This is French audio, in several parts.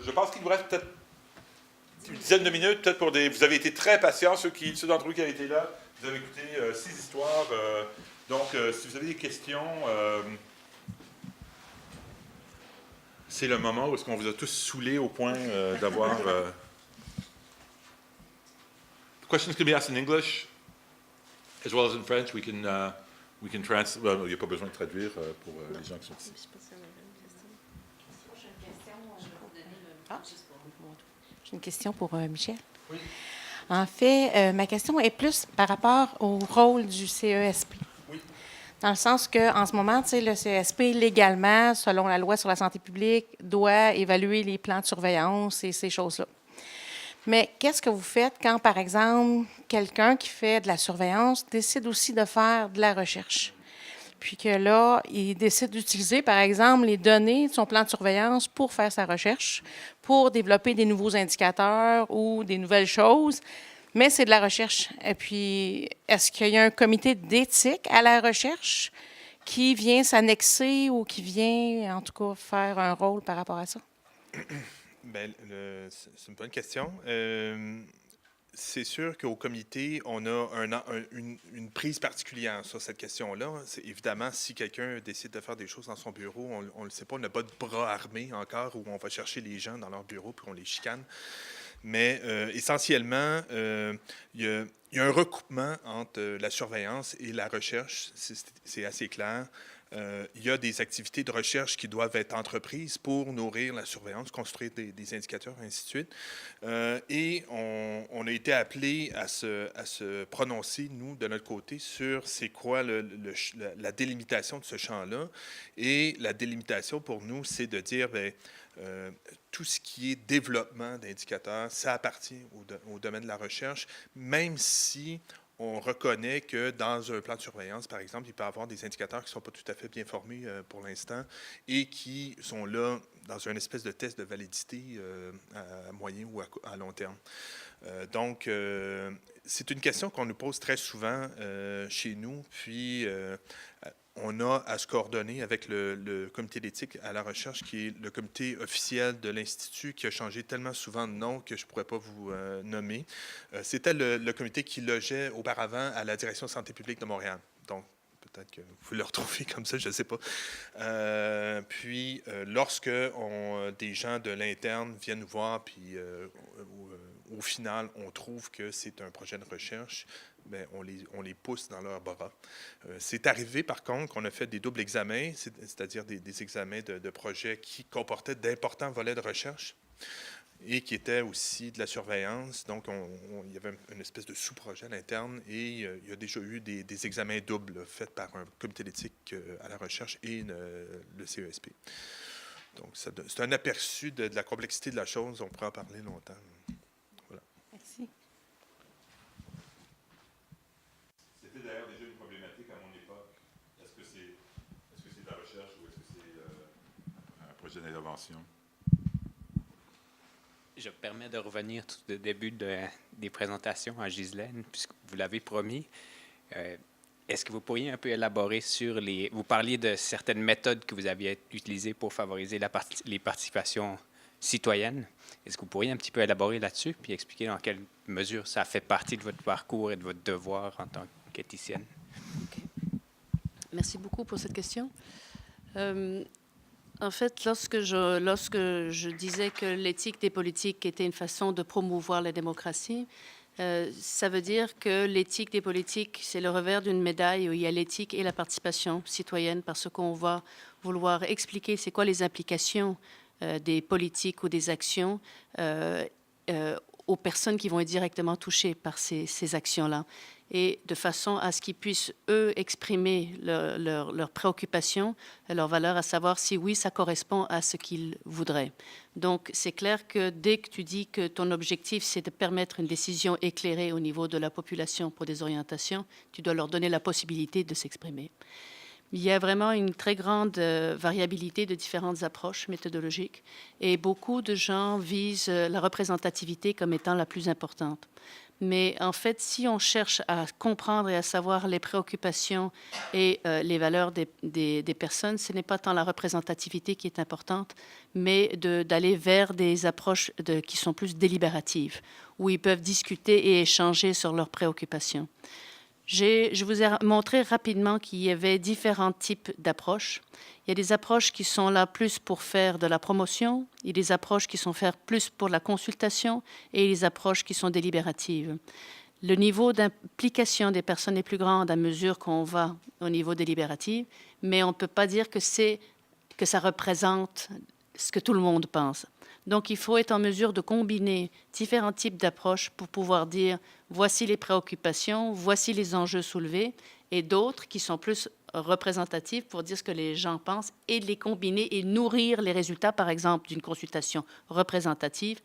je pense qu'il nous reste peut-être une dizaine de minutes, peut-être pour des... Vous avez été très patients, ceux d'entre vous qui avaient été là. Vous avez écouté 6 histoires. Donc, si vous avez des questions, c'est le moment où est-ce qu'on vous a tous saoulés au point d'avoir... Questions can be asked in English, as well as in French. We can translate. Well, il n'y a pas besoin de traduire pour les gens qui sont ici. J'ai une question pour Michel. Oui. En fait, ma question est plus par rapport au rôle du CESP. Oui. Dans le sens qu'en ce moment, le CESP, légalement, selon la loi sur la santé publique, doit évaluer les plans de surveillance et ces choses-là. Mais qu'est-ce que vous faites quand, par exemple, quelqu'un qui fait de la surveillance décide aussi de faire de la recherche? Puis que là, il décide d'utiliser, par exemple, les données de son plan de surveillance pour faire sa recherche, pour développer des nouveaux indicateurs ou des nouvelles choses, mais c'est de la recherche. Et puis, est-ce qu'il y a un comité d'éthique à la recherche qui vient s'annexer ou qui vient, en tout cas, faire un rôle par rapport à ça? Bien, c'est une bonne question. C'est sûr qu'au comité, on a une prise particulière sur cette question-là. Évidemment, si quelqu'un décide de faire des choses dans son bureau, on ne le sait pas, on n'a pas de bras armés encore où on va chercher les gens dans leur bureau puis on les chicane. Mais essentiellement, il y a un recoupement entre la surveillance et la recherche. C'est assez clair. Il y a des activités de recherche qui doivent être entreprises pour nourrir la surveillance, construire des indicateurs, ainsi de suite. Et on a été appelé à se prononcer, nous, de notre côté, sur c'est quoi la délimitation de ce champ-là. Et la délimitation, pour nous, c'est de dire, bien, tout ce qui est développement d'indicateurs, ça appartient au domaine de la recherche, même si on reconnaît que dans un plan de surveillance, par exemple, il peut y avoir des indicateurs qui ne sont pas tout à fait bien formés pour l'instant et qui sont là dans une espèce de test de validité à moyen ou à long terme. Donc, c'est une question qu'on nous pose très souvent chez nous, puis on a à se coordonner avec le comité d'éthique à la recherche, qui est le comité officiel de l'Institut, qui a changé tellement souvent de nom que je ne pourrais pas vous nommer. C'était le comité qui logeait auparavant à la Direction de santé publique de Montréal. Donc, peut-être que vous le retrouvez comme ça, je ne sais pas. Puis, lorsque des gens de l'interne viennent nous voir, puis au final, on trouve que c'est un projet de recherche, bien, on les pousse dans leurs bras. C'est arrivé, par contre, qu'on a fait des doubles examens, c'est-à-dire des examens de projets qui comportaient d'importants volets de recherche et qui étaient aussi de la surveillance. Donc, il y avait une espèce de sous-projet à l'interne et il y a déjà eu des examens doubles là, faits par un comité d'éthique à la recherche et le CESP. Donc, c'est un aperçu de la complexité de la chose. On pourra en parler longtemps. Voilà. Merci. C'était d'ailleurs déjà une problématique à mon époque. Est-ce que c'est de la recherche ou est-ce que c'est un projet d'intervention? Je me permets de revenir tout au début des présentations à Ghislaine, puisque vous l'avez promis. Est-ce que vous pourriez un peu élaborer sur vous parliez de certaines méthodes que vous aviez utilisées pour favoriser les participations citoyennes. Est-ce que vous pourriez un petit peu élaborer là-dessus, puis expliquer dans quelle mesure ça fait partie de votre parcours et de votre devoir en tant qu'éthicienne? Okay. Merci beaucoup pour cette question. En fait, lorsque je disais que l'éthique des politiques était une façon de promouvoir la démocratie, ça veut dire que l'éthique des politiques, c'est le revers d'une médaille où il y a l'éthique et la participation citoyenne, parce qu'on va vouloir expliquer c'est quoi les implications des politiques ou des actions aux personnes qui vont être directement touchées par ces actions-là, et de façon à ce qu'ils puissent, eux, exprimer leurs préoccupations, leurs valeurs, à savoir si oui, ça correspond à ce qu'ils voudraient. Donc, c'est clair que dès que tu dis que ton objectif, c'est de permettre une décision éclairée au niveau de la population pour des orientations, tu dois leur donner la possibilité de s'exprimer. Il y a vraiment une très grande variabilité de différentes approches méthodologiques et beaucoup de gens visent la représentativité comme étant la plus importante. Mais en fait, si on cherche à comprendre et à savoir les préoccupations et les valeurs des personnes, ce n'est pas tant la représentativité qui est importante, mais d'aller vers des approches qui sont plus délibératives, où ils peuvent discuter et échanger sur leurs préoccupations. Je vous ai montré rapidement qu'il y avait différents types d'approches. Il y a des approches qui sont là plus pour faire de la promotion, il y a des approches qui sont faire plus pour la consultation et des approches qui sont délibératives. Le niveau d'implication des personnes est plus grand à mesure qu'on va au niveau délibératif, mais on ne peut pas dire que ça représente ce que tout le monde pense. Donc, il faut être en mesure de combiner différents types d'approches pour pouvoir dire voici les préoccupations, voici les enjeux soulevés, et d'autres qui sont plus représentatifs pour dire ce que les gens pensent et les combiner et nourrir les résultats, par exemple, d'une consultation représentative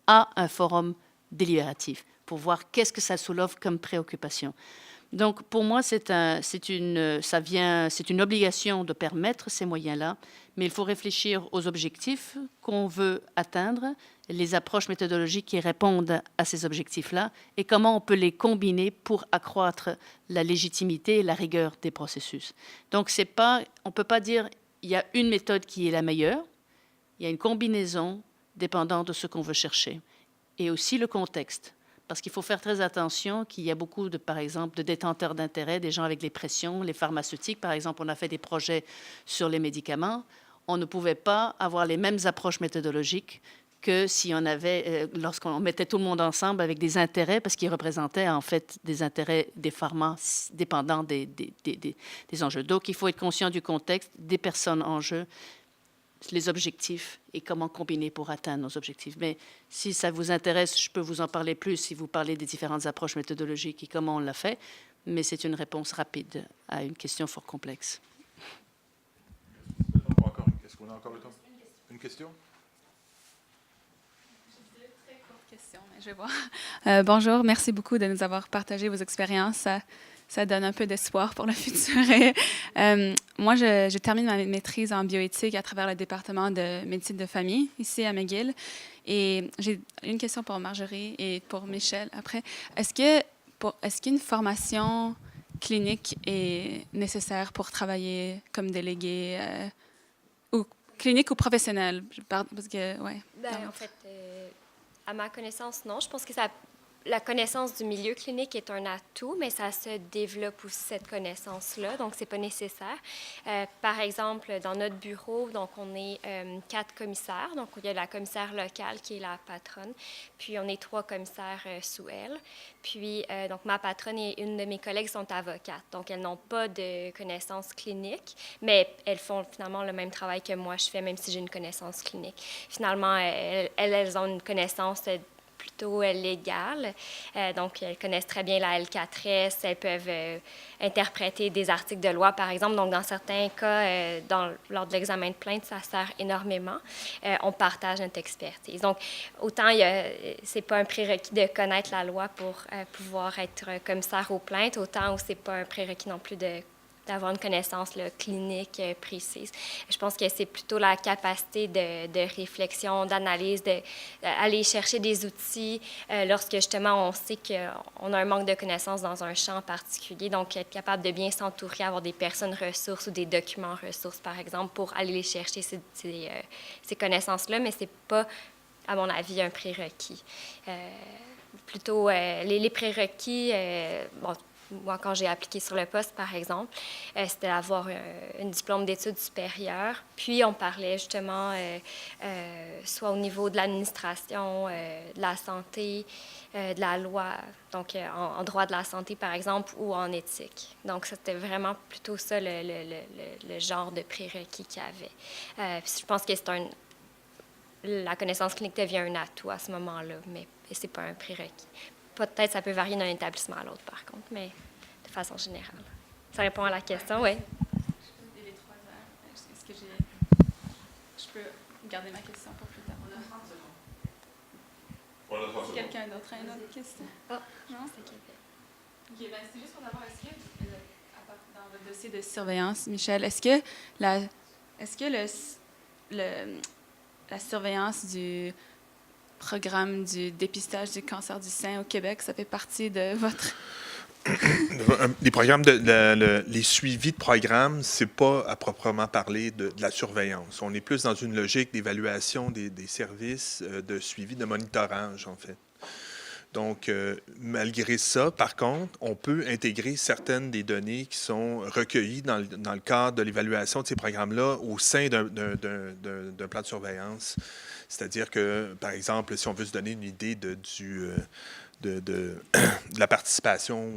à un forum délibératif pour voir qu'est-ce que ça soulève comme préoccupation. Donc, pour moi, c'est une obligation de permettre ces moyens-là, mais il faut réfléchir aux objectifs qu'on veut atteindre, les approches méthodologiques qui répondent à ces objectifs-là, et comment on peut les combiner pour accroître la légitimité et la rigueur des processus. Donc, on ne peut pas dire il y a une méthode qui est la meilleure, il y a une combinaison dépendant de ce qu'on veut chercher, et aussi le contexte. Parce qu'il faut faire très attention qu'il y a beaucoup, par exemple, de détenteurs d'intérêt, des gens avec les pressions, les pharmaceutiques. Par exemple, on a fait des projets sur les médicaments. On ne pouvait pas avoir les mêmes approches méthodologiques que si on avait, lorsqu'on mettait tout le monde ensemble avec des intérêts, parce qu'ils représentaient en fait des intérêts des pharma dépendants des enjeux. Donc, il faut être conscient du contexte, des personnes en jeu, les objectifs et comment combiner pour atteindre nos objectifs. Mais si ça vous intéresse, je peux vous en parler plus si vous parlez des différentes approches méthodologiques et comment on l'a fait, mais c'est une réponse rapide à une question fort complexe. Est-ce qu'on a encore le temps? Une question? J'ai une très courte question, mais je vais voir. Bonjour, merci beaucoup de nous avoir partagé vos expériences. Ça donne un peu d'espoir pour le futur. Moi, je termine ma maîtrise en bioéthique à travers le département de médecine de famille, ici à McGill. Et j'ai une question pour Marjorie et pour Michel après. Est-ce qu'une formation clinique est nécessaire pour travailler comme délégué ou clinique ou professionnel? Parce que, ouais. En fait, à ma connaissance, non. Je pense que la connaissance du milieu clinique est un atout, mais ça se développe aussi, cette connaissance-là, donc c'est pas nécessaire. Par exemple, dans notre bureau, donc on est 4 commissaires, donc il y a la commissaire locale qui est la patronne, puis on est 3 commissaires sous elle. Puis, donc ma patronne et une de mes collègues sont avocates, donc elles n'ont pas de connaissances cliniques, mais elles font finalement le même travail que moi je fais, même si j'ai une connaissance clinique. Finalement, elles ont une connaissance plutôt légales. Donc, elles connaissent très bien la L4S, elles peuvent interpréter des articles de loi, par exemple. Donc, dans certains cas, lors de l'examen de plainte, ça sert énormément. On partage notre expertise. Donc, autant c'est pas un prérequis de connaître la loi pour pouvoir être commissaire aux plaintes, autant c'est pas un prérequis non plus d'avoir une connaissance clinique précise. Je pense que c'est plutôt la capacité de réflexion, d'analyse, d'aller chercher des outils lorsque justement on sait qu'on a un manque de connaissances dans un champ particulier. Donc, être capable de bien s'entourer, avoir des personnes ressources ou des documents ressources, par exemple, pour aller les chercher ces connaissances-là, mais c'est pas, à mon avis, un prérequis. Plutôt, les prérequis, moi, quand j'ai appliqué sur le poste, par exemple, c'était d'avoir un diplôme d'études supérieures. Puis, on parlait justement soit au niveau de l'administration, de la santé, de la loi, donc en droit de la santé, par exemple, ou en éthique. Donc, c'était vraiment plutôt ça le genre de prérequis qu'il y avait. Puis je pense que la connaissance clinique devient un atout à ce moment-là, mais ce n'est pas un prérequis. Peut-être ça peut varier d'un établissement à l'autre, par contre, mais de façon générale. Ça répond à la question, oui. Je peux les 3 heures. Est-ce que je peux garder ma question pour plus tard? On a 30 secondes. On a 30 secondes. Quelqu'un d'autre a une autre question? Oh, Non? c'est C'est juste pour savoir, est-ce que, dans votre dossier de surveillance, Michel, est-ce que la surveillance du programme du dépistage du cancer du sein au Québec, ça fait partie de votre... Les programmes, les suivis de programmes, c'est pas à proprement parler de la surveillance. On est plus dans une logique d'évaluation des services, de suivi, de monitorage, en fait. Donc, malgré ça, par contre, on peut intégrer certaines des données qui sont recueillies dans le cadre de l'évaluation de ces programmes-là au sein d'un plan de surveillance. C'est-à-dire que, par exemple, si on veut se donner une idée de la participation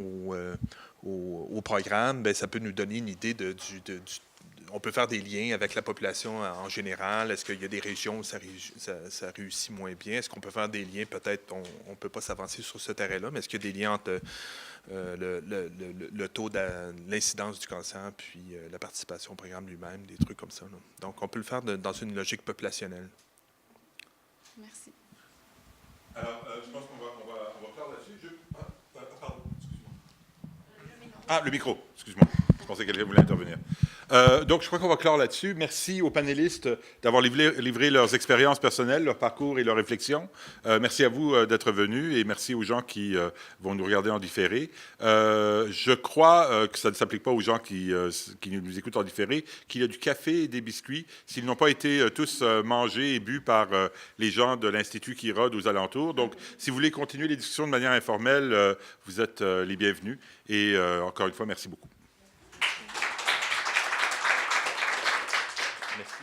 au programme, bien, ça peut nous donner une idée on peut faire des liens avec la population en général. Est-ce qu'il y a des régions où ça réussit moins bien? Est-ce qu'on peut faire des liens? Peut-être, on ne peut pas s'avancer sur ce terrain-là, mais est-ce qu'il y a des liens entre le taux de l'incidence du cancer puis la participation au programme lui-même, des trucs comme ça, là. Donc, on peut le faire dans une logique populationnelle. Merci. Alors, je pense qu'on va clore là-dessus. Pardon, excuse-moi. Le micro, excuse-moi. Je pensais qu'elle voulait intervenir. Donc, je crois qu'on va clore là-dessus. Merci aux panélistes d'avoir livré leurs expériences personnelles, leur parcours et leurs réflexions. Merci à vous d'être venus et merci aux gens qui vont nous regarder en différé. Je crois que ça ne s'applique pas aux gens qui nous écoutent en différé, qu'il y a du café et des biscuits. S'ils n'ont pas été tous mangés et bu par les gens de l'Institut qui rôdent aux alentours. Donc, si vous voulez continuer les discussions de manière informelle, vous êtes les bienvenus. Et encore une fois, merci beaucoup. Merci.